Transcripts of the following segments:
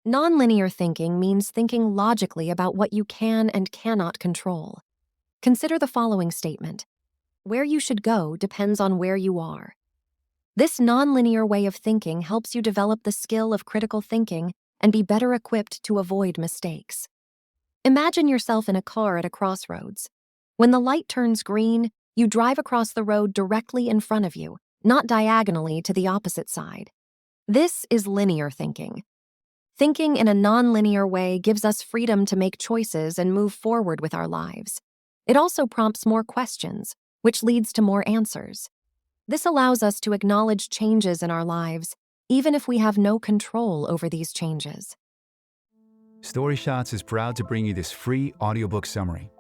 Nonlinear thinking means thinking logically about what you can and cannot control. Consider the following statement. Where you should go depends on where you are. This nonlinear way of thinking helps you develop the skill of critical thinking and be better equipped to avoid mistakes. Imagine yourself in a car at a crossroads. When the light turns green, you drive across the road directly in front of you, not diagonally to the opposite side. This is linear thinking. Thinking in a nonlinear way gives us freedom to make choices and move forward with our lives. It also prompts more questions, which leads to more answers. This allows us to acknowledge changes in our lives, even if we have no control over these changes. StoryShots is proud to bring you this free audiobook summary.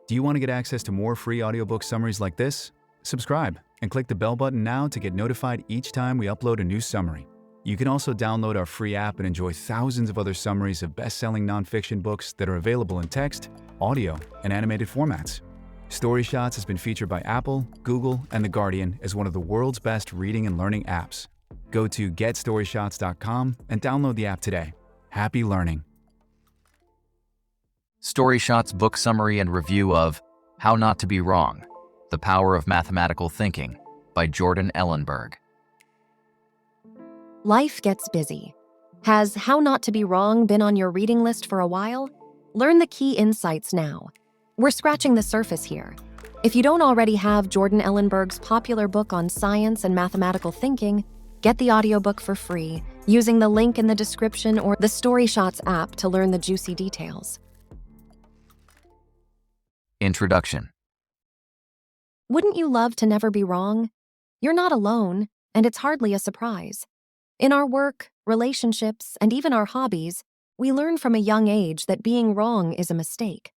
Do you want to get access to more free audiobook summaries like this? Subscribe and click the bell button now to get notified each time we upload a new summary. You can also download our free app and enjoy thousands of other summaries of best-selling nonfiction books that are available in text, audio, and animated formats. StoryShots has been featured by Apple, Google, and The Guardian as one of the world's best reading and learning apps. Go to getstoryshots.com and download the app today. Happy learning! StoryShots book summary and review of How Not to Be Wrong: The Power of Mathematical Thinking by Jordan Ellenberg. Life gets busy. Has How Not to Be Wrong been on your reading list for a while? Learn the key insights now. We're scratching the surface here. If you don't already have Jordan Ellenberg's popular book on science and mathematical thinking, get the audiobook for free using the link in the description or the StoryShots app to learn the juicy details. Introduction. Wouldn't you love to never be wrong? You're not alone, and it's hardly a surprise. In our work, relationships, and even our hobbies, we learn from a young age that being wrong is a mistake.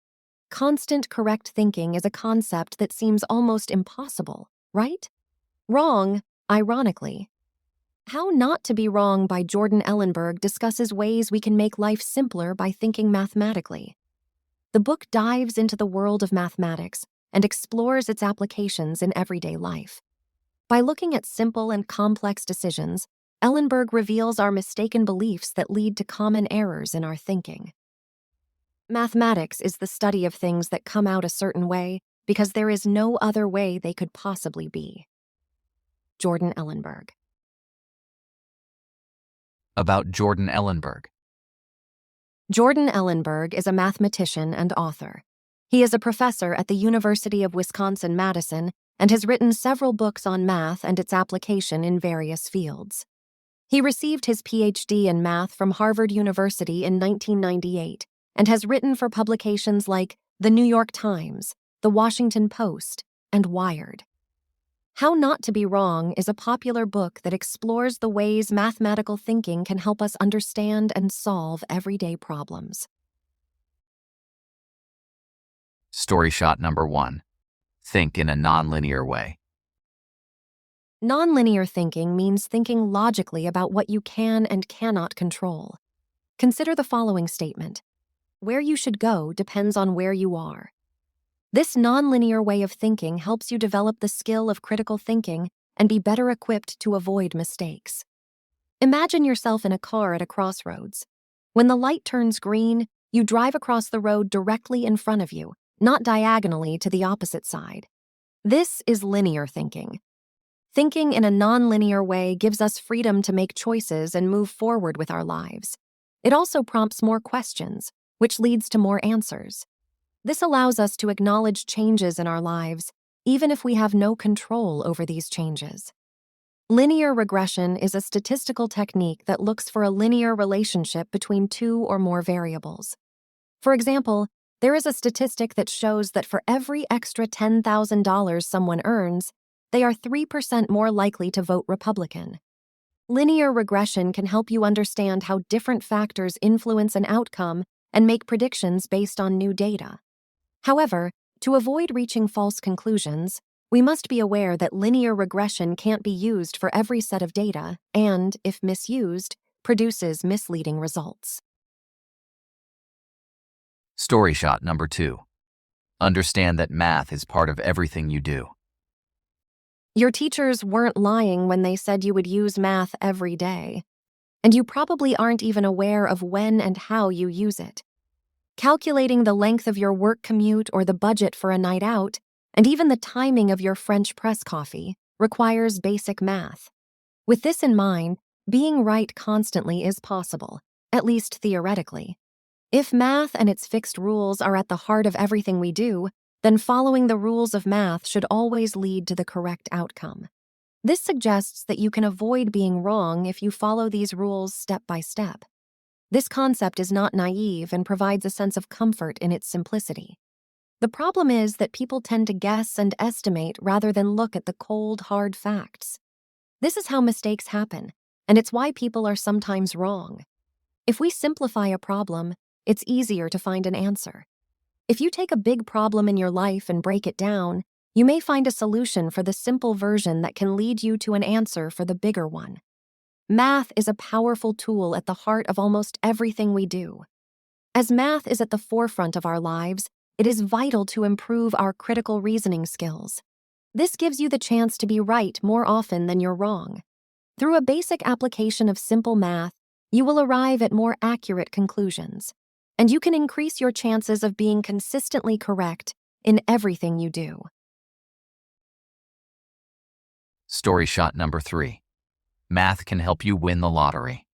Constant correct thinking is a concept that seems almost impossible, right? Wrong, ironically. How Not to Be Wrong by Jordan Ellenberg discusses ways we can make life simpler by thinking mathematically. The book dives into the world of mathematics and explores its applications in everyday life. By looking at simple and complex decisions, Ellenberg reveals our mistaken beliefs that lead to common errors in our thinking. Mathematics is the study of things that come out a certain way because there is no other way they could possibly be. Jordan Ellenberg. About Jordan Ellenberg. Jordan Ellenberg is a mathematician and author. He is a professor at the University of Wisconsin-Madison and has written several books on math and its application in various fields. He received his PhD in math from Harvard University in 1998 and has written for publications like The New York Times, The Washington Post, and Wired. How Not to Be Wrong is a popular book that explores the ways mathematical thinking can help us understand and solve everyday problems. StoryShot number 1. Think in a nonlinear way. Nonlinear thinking means thinking logically about what you can and cannot control. Consider the following statement. Where you should go depends on where you are. This nonlinear way of thinking helps you develop the skill of critical thinking and be better equipped to avoid mistakes. Imagine yourself in a car at a crossroads. When the light turns green, you drive across the road directly in front of you, not diagonally to the opposite side. This is linear thinking. Thinking in a nonlinear way gives us freedom to make choices and move forward with our lives. It also prompts more questions, which leads to more answers. This allows us to acknowledge changes in our lives, even if we have no control over these changes. Linear regression is a statistical technique that looks for a linear relationship between two or more variables. For example, there is a statistic that shows that for every extra $10,000 someone earns, they are 3% more likely to vote Republican. Linear regression can help you understand how different factors influence an outcome and make predictions based on new data. However, to avoid reaching false conclusions, we must be aware that linear regression can't be used for every set of data and, if misused, produces misleading results. StoryShot number 2. Understand that math is part of everything you do. Your teachers weren't lying when they said you would use math every day. and you probably aren't even aware of when and how you use it. Calculating the length of your work commute or the budget for a night out, and even the timing of your French press coffee, requires basic math. With this in mind, being right constantly is possible, at least theoretically. If math and its fixed rules are at the heart of everything we do, then following the rules of math should always lead to the correct outcome. This suggests that you can avoid being wrong if you follow these rules step by step. This concept is not naive and provides a sense of comfort in its simplicity. The problem is that people tend to guess and estimate rather than look at the cold, hard facts. This is how mistakes happen, and it's why people are sometimes wrong. If we simplify a problem, it's easier to find an answer. If you take a big problem in your life and break it down, you may find a solution for the simple version that can lead you to an answer for the bigger one. Math is a powerful tool at the heart of almost everything we do. As math is at the forefront of our lives, it is vital to improve our critical reasoning skills. This gives you the chance to be right more often than you're wrong. Through a basic application of simple math, you will arrive at more accurate conclusions, and you can increase your chances of being consistently correct in everything you do. Story shot number 3. Math can help you win the lottery.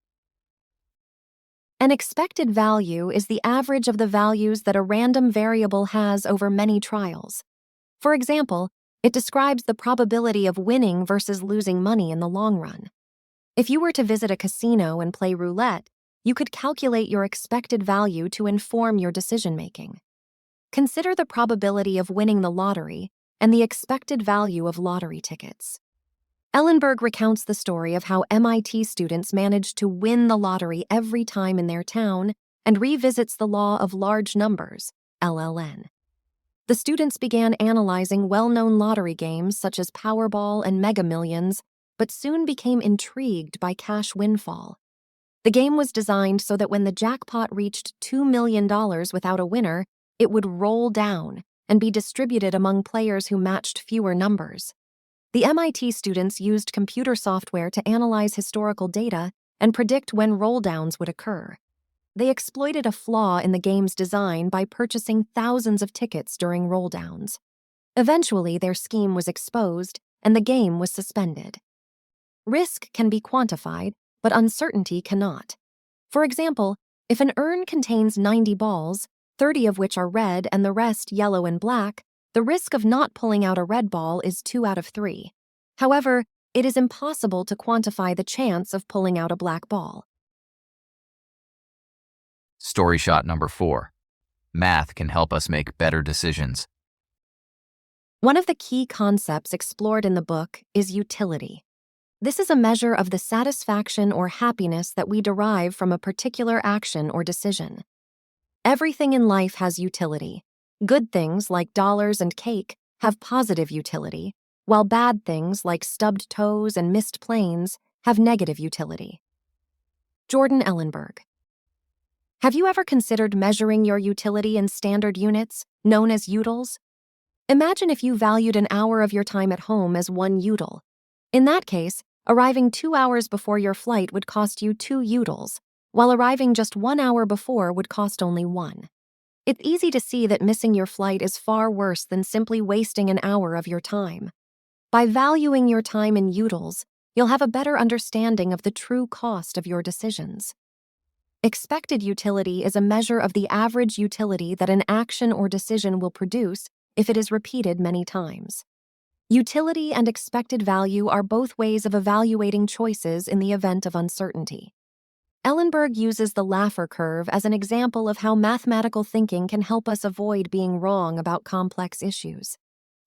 An expected value is the average of the values that a random variable has over many trials. For example, it describes the probability of winning versus losing money in the long run. If you were to visit a casino and play roulette, you could calculate your expected value to inform your decision-making. Consider the probability of winning the lottery and the expected value of lottery tickets. Ellenberg recounts the story of how MIT students managed to win the lottery every time in their town and revisits the law of large numbers, LLN. The students began analyzing well-known lottery games such as Powerball and Mega Millions, but soon became intrigued by Cash Windfall. The game was designed so that when the jackpot reached $2 million without a winner, it would roll down and be distributed among players who matched fewer numbers. The MIT students used computer software to analyze historical data and predict when roll-downs would occur. They exploited a flaw in the game's design by purchasing thousands of tickets during roll-downs. Eventually, their scheme was exposed, and the game was suspended. Risk can be quantified, but uncertainty cannot. For example, if an urn contains 90 balls, 30 of which are red and the rest yellow and black, the risk of not pulling out a red ball is 2 out of 3. However, it is impossible to quantify the chance of pulling out a black ball. Story shot number 4. Math can help us make better decisions. One of the key concepts explored in the book is utility. This is a measure of the satisfaction or happiness that we derive from a particular action or decision. Everything in life has utility. Good things like dollars and cake have positive utility, while bad things like stubbed toes and missed planes have negative utility. Jordan Ellenberg. Have you ever considered measuring your utility in standard units, known as utils? Imagine if you valued an hour of your time at home as 1 util. In that case, arriving 2 hours before your flight would cost you 2 utils, while arriving just 1 hour before would cost only 1. It's easy to see that missing your flight is far worse than simply wasting an hour of your time. By valuing your time in utils, you'll have a better understanding of the true cost of your decisions. Expected utility is a measure of the average utility that an action or decision will produce if it is repeated many times. Utility and expected value are both ways of evaluating choices in the event of uncertainty. Ellenberg uses the Laffer curve as an example of how mathematical thinking can help us avoid being wrong about complex issues.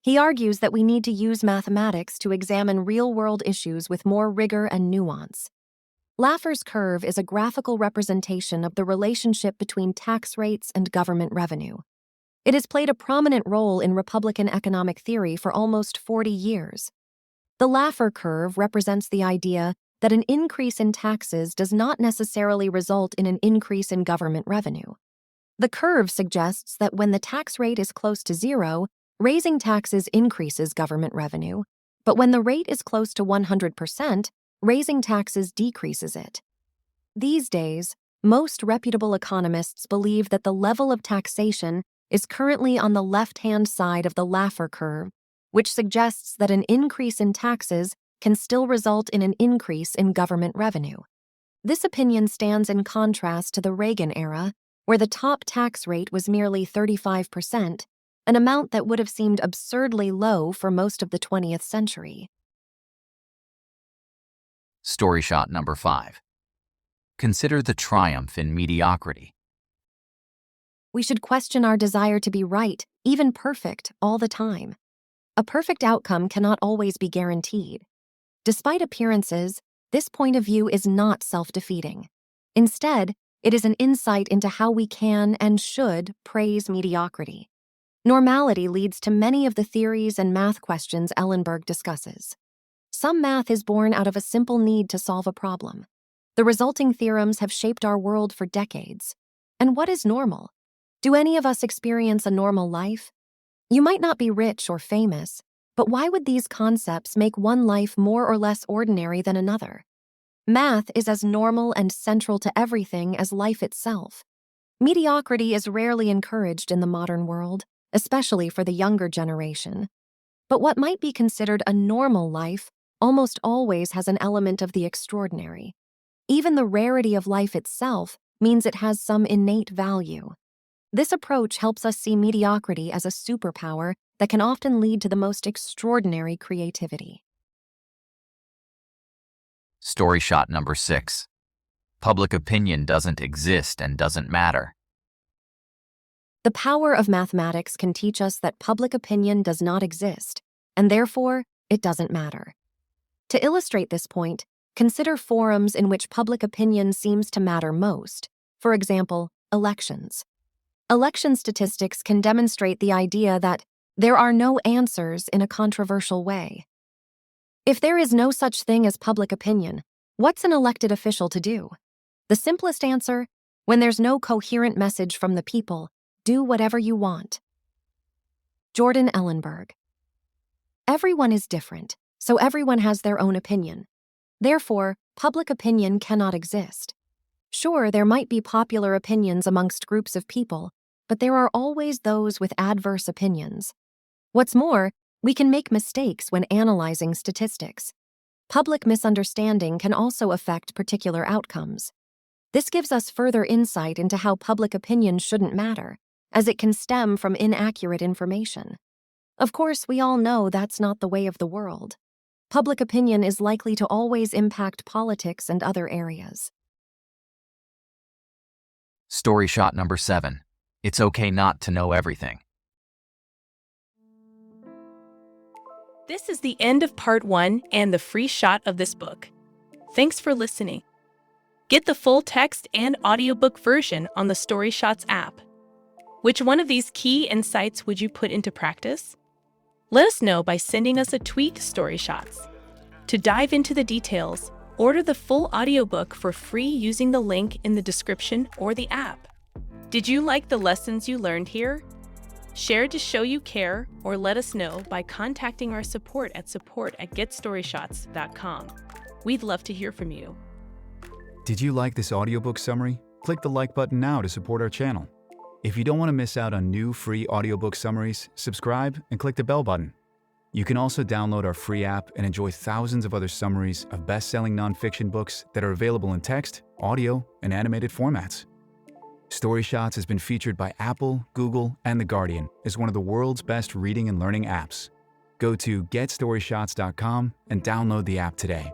He argues that we need to use mathematics to examine real-world issues with more rigor and nuance. Laffer's curve is a graphical representation of the relationship between tax rates and government revenue. It has played a prominent role in Republican economic theory for almost 40 years. The Laffer curve represents the idea that an increase in taxes does not necessarily result in an increase in government revenue. The curve suggests that when the tax rate is close to 0, raising taxes increases government revenue, but when the rate is close to 100%, raising taxes decreases it. These days, most reputable economists believe that the level of taxation is currently on the left-hand side of the Laffer curve, which suggests that an increase in taxes can still result in an increase in government revenue. This opinion stands in contrast to the Reagan era, where the top tax rate was merely 35%, an amount that would have seemed absurdly low for most of the 20th century. Story shot number 5. Consider the triumph in mediocrity. We should question our desire to be right, even perfect, all the time. A perfect outcome cannot always be guaranteed. Despite appearances, this point of view is not self-defeating. Instead, it is an insight into how we can and should praise mediocrity. Normality leads to many of the theories and math questions Ellenberg discusses. Some math is born out of a simple need to solve a problem. The resulting theorems have shaped our world for decades. And what is normal? Do any of us experience a normal life? You might not be rich or famous, but why would these concepts make one life more or less ordinary than another? Math is as normal and central to everything as life itself. Mediocrity is rarely encouraged in the modern world, especially for the younger generation. But what might be considered a normal life almost always has an element of the extraordinary. Even the rarity of life itself means it has some innate value. This approach helps us see mediocrity as a superpower that can often lead to the most extraordinary creativity. Story shot number 6. Public opinion doesn't exist and doesn't matter. The power of mathematics can teach us that public opinion does not exist, and therefore, it doesn't matter. To illustrate this point, consider forums in which public opinion seems to matter most. For example, elections. Election statistics can demonstrate the idea that there are no answers in a controversial way. If there is no such thing as public opinion, what's an elected official to do? The simplest answer: when there's no coherent message from the people, do whatever you want. Jordan Ellenberg. Everyone is different, so everyone has their own opinion. Therefore, public opinion cannot exist. Sure, there might be popular opinions amongst groups of people, but there are always those with adverse opinions. What's more, we can make mistakes when analyzing statistics. Public misunderstanding can also affect particular outcomes. This gives us further insight into how public opinion shouldn't matter, as it can stem from inaccurate information. Of course, we all know that's not the way of the world. Public opinion is likely to always impact politics and other areas. Story shot number 7. It's okay not to know everything. This is the end of part 1 and the free shot of this book. Thanks for listening. Get the full text and audiobook version on the StoryShots app. Which one of these key insights would you put into practice? Let us know by sending us a tweet to StoryShots. To dive into the details, order the full audiobook for free using the link in the description or the app. Did you like the lessons you learned here? Share to show you care, or let us know by contacting our support at support@getstoryshots.com. We'd love to hear from you. Did you like this audiobook summary? Click the like button now to support our channel. If you don't want to miss out on new free audiobook summaries, subscribe and click the bell button. You can also download our free app and enjoy thousands of other summaries of best-selling nonfiction books that are available in text, audio, and animated formats. StoryShots has been featured by Apple, Google, and The Guardian as one of the world's best reading and learning apps. Go to getstoryshots.com and download the app today.